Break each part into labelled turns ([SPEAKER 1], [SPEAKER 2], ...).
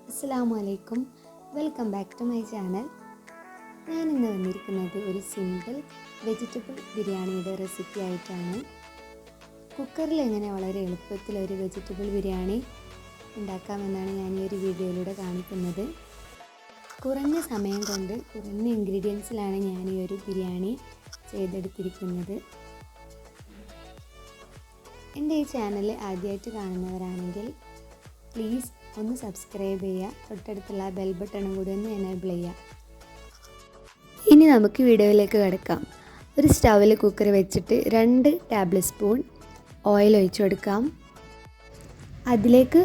[SPEAKER 1] അസ്സലാമുഅലൈക്കും, welcome back to my channel. ഞാനിന്ന് വന്നിരിക്കുന്നത് ഒരു സിമ്പിൾ വെജിറ്റബിൾ ബിരിയാണിയുടെ റെസിപ്പി ആയിട്ടാണ്. കുക്കറിൽ എങ്ങനെ വളരെ എളുപ്പത്തിൽ ഒരു വെജിറ്റബിൾ ബിരിയാണി ഉണ്ടാക്കാമെന്നാണ് ഞാൻ ഈ ഒരു വീഡിയോയിലൂടെ കാണിക്കുന്നത്. കുറഞ്ഞ സമയം കൊണ്ട് കുറഞ്ഞ ഇൻഗ്രീഡിയൻസിലാണ് ഞാൻ ഈ ഒരു ബിരിയാണി ചെയ്തെടുത്തിരിക്കുന്നത്. എൻ്റെ ഈ ചാനൽ ആദ്യമായിട്ട് കാണുന്നവരാണെങ്കിൽ പ്ലീസ് ഒന്ന് സബ്സ്ക്രൈബ് ചെയ്യുക, തൊട്ടടുത്തുള്ള ബെൽ ബട്ടണും കൂടി ഒന്ന് എനേബിൾ ചെയ്യുക. ഇനി നമുക്ക് വീഡിയോയിലേക്ക് കിടക്കാം. ഒരു സ്റ്റൗവിൽ കുക്കർ വെച്ചിട്ട് 2 ടേബിൾ സ്പൂൺ ഓയിൽ ഒഴിച്ചു കൊടുക്കാം. അതിലേക്ക്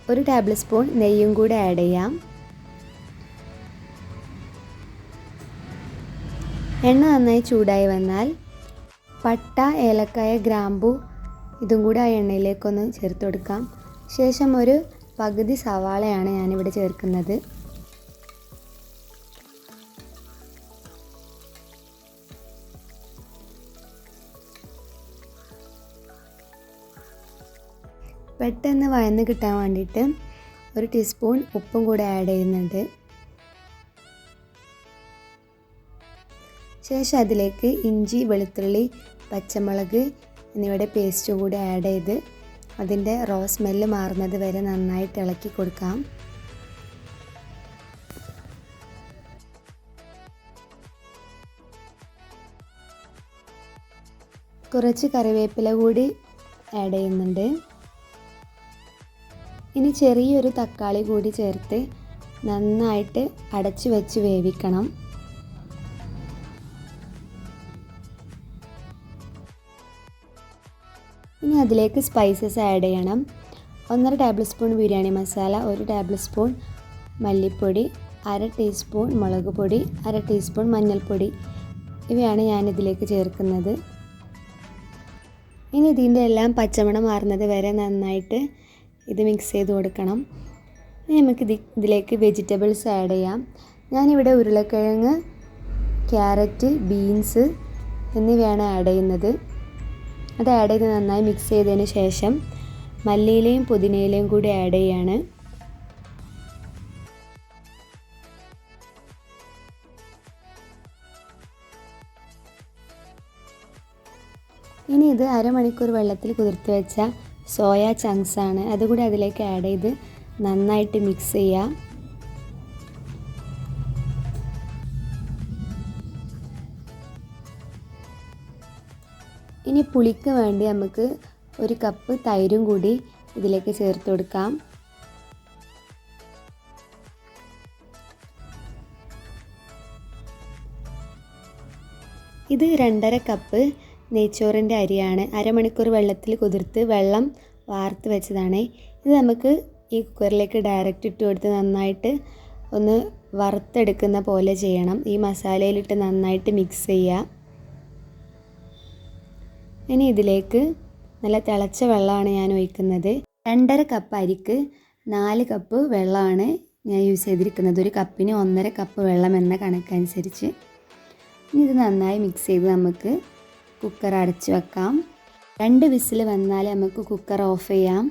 [SPEAKER 1] 1 ടേബിൾ സ്പൂൺ നെയ്യും കൂടി ആഡ് ചെയ്യാം. എണ്ണ നന്നായി ചൂടായി വന്നാൽ പട്ട, ഏലക്കായ, ഗ്രാമ്പു ഇതും കൂടി ആ എണ്ണയിലേക്കൊന്ന് ചേർത്ത് കൊടുക്കാം. ശേഷം ഒരു പകുതി സവാളയാണ് ഞാനിവിടെ ചേർക്കുന്നത്. പെട്ടെന്ന് വഴന്ന് കിട്ടാൻ വേണ്ടിയിട്ട് 1 ടീസ്പൂൺ ഉപ്പും കൂടെ ആഡ് ചെയ്യുന്നുണ്ട്. ശേഷം അതിലേക്ക് ഇഞ്ചി, വെളുത്തുള്ളി, പച്ചമുളക് എന്നിവയുടെ പേസ്റ്റ് കൂടി ആഡ് ചെയ്ത് അതിൻ്റെ റോ സ്മെല്ല് മാറുന്നത് വരെ നന്നായിട്ട് ഇളക്കി കൊടുക്കാം. കുറച്ച് കറിവേപ്പില കൂടി ആഡ് ചെയ്യുന്നുണ്ട്. ഇനി ചെറിയൊരു തക്കാളി കൂടി ചേർത്ത് നന്നായിട്ട് അടച്ചു വെച്ച് വേവിക്കണം. ഇനി അതിലേക്ക് സ്പൈസസ് ആഡ് ചെയ്യണം. 1.5 table spoon biryani masala, 1 table spoon മല്ലിപ്പൊടി, 1/2 ടീസ്പൂൺ മുളക് പൊടി, 1/2 ടീസ്പൂൺ മഞ്ഞൾപ്പൊടി, ഇവയാണ് ഞാനിതിലേക്ക് ചേർക്കുന്നത്. ഇനി ഇതിൻ്റെ എല്ലാം പച്ചമണം മാറുന്നത് വരെ നന്നായിട്ട് ഇത് മിക്സ് ചെയ്ത് കൊടുക്കണം. ഇനി നമുക്ക് ഇതിലേക്ക് വെജിറ്റബിൾസ് ആഡ് ചെയ്യാം. ഞാനിവിടെ ഉരുളക്കിഴങ്ങ്, ക്യാരറ്റ്, ബീൻസ് എന്നിവയാണ് ആഡ് ചെയ്യുന്നത്. അത് ആഡ് ചെയ്ത് നന്നായി മിക്സ് ചെയ്തതിന് ശേഷം മല്ലിയിലയും പുതിനയിലയും കൂടി ആഡ് ചെയ്യാണ്. ഇനി ഇത് അരമണിക്കൂർ വെള്ളത്തിൽ കുതിർത്ത് വെച്ച സോയ ചങ്ക്സ് ആണ്. അതുകൂടി അതിലേക്ക് ആഡ് ചെയ്ത് നന്നായിട്ട് മിക്സ് ചെയ്യുക. ഇനി പുളിക്ക് വേണ്ടി നമുക്ക് 1 കപ്പ് തൈരും കൂടി ഇതിലേക്ക് ചേർത്ത് കൊടുക്കാം. ഇത് 2.5 കപ്പ് നെയ്ച്ചോറിൻ്റെ അരിയാണ്. അരമണിക്കൂർ വെള്ളത്തിൽ കുതിർത്ത് വെള്ളം വാർത്ത് വെച്ചതാണ്. ഇത് നമുക്ക് ഈ കുക്കറിലേക്ക് ഡയറക്റ്റ് ഇട്ട് കൊടുത്ത് നന്നായിട്ട് ഒന്ന് വറുത്തെടുക്കുന്ന പോലെ ചെയ്യണം. ഈ മസാലയിലിട്ട് നന്നായിട്ട് മിക്സ് ചെയ്യുക. ഇനി ഇതിലേക്ക് നല്ല തിളച്ച വെള്ളമാണ് ഞാൻ ഒഴിക്കുന്നത്. 2.5 കപ്പ് അരിക്ക് 4 കപ്പ് വെള്ളമാണ് ഞാൻ യൂസ് ചെയ്തിരിക്കുന്നത്. 1 കപ്പിന് 1.5 കപ്പ് വെള്ളം എന്ന കണക്കനുസരിച്ച്. ഇനി ഇത് നന്നായി മിക്സ് ചെയ്ത് നമുക്ക് കുക്കർ അടച്ച് വെക്കാം. 2 വിസിൽ വന്നാൽ നമുക്ക് കുക്കർ ഓഫ് ചെയ്യാം.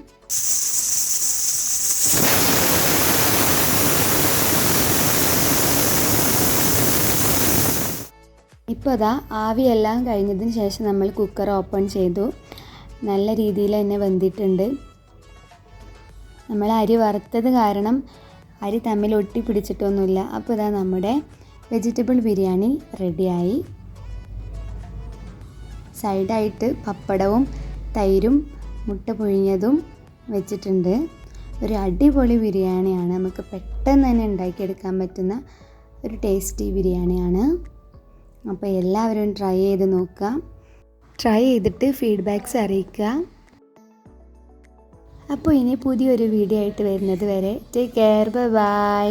[SPEAKER 1] ഇപ്പോൾ അതാ ആവിയെല്ലാം കഴിഞ്ഞതിന് ശേഷം നമ്മൾ കുക്കർ ഓപ്പൺ ചെയ്തു. നല്ല രീതിയിൽ തന്നെ വെന്തിട്ടുണ്ട്. നമ്മൾ അരി വറുത്തത് കാരണം അരി തമ്മിൽ ഒട്ടി പിടിച്ചിട്ടൊന്നുമില്ല. അപ്പോൾ ഇതാ നമ്മുടെ വെജിറ്റബിൾ ബിരിയാണി റെഡിയായി. സൈഡായിട്ട് പപ്പടവും തൈരും മുട്ട പുഴുങ്ങിയതും വെച്ചിട്ടുണ്ട്. ഒരു അടിപൊളി ബിരിയാണിയാണ്. നമുക്ക് പെട്ടെന്ന് തന്നെ ഉണ്ടാക്കിയെടുക്കാൻ പറ്റുന്ന ഒരു ടേസ്റ്റി ബിരിയാണിയാണ്. അപ്പോൾ എല്ലാവരും ട്രൈ ചെയ്ത് നോക്കുക. ട്രൈ ചെയ്തിട്ട് ഫീഡ്ബാക്ക്സ് അറിയിക്കുക. അപ്പോൾ ഇനി പുതിയൊരു വീഡിയോ ആയിട്ട് വരുന്നത് വരെ ടേക്ക് കെയർ, ബൈ.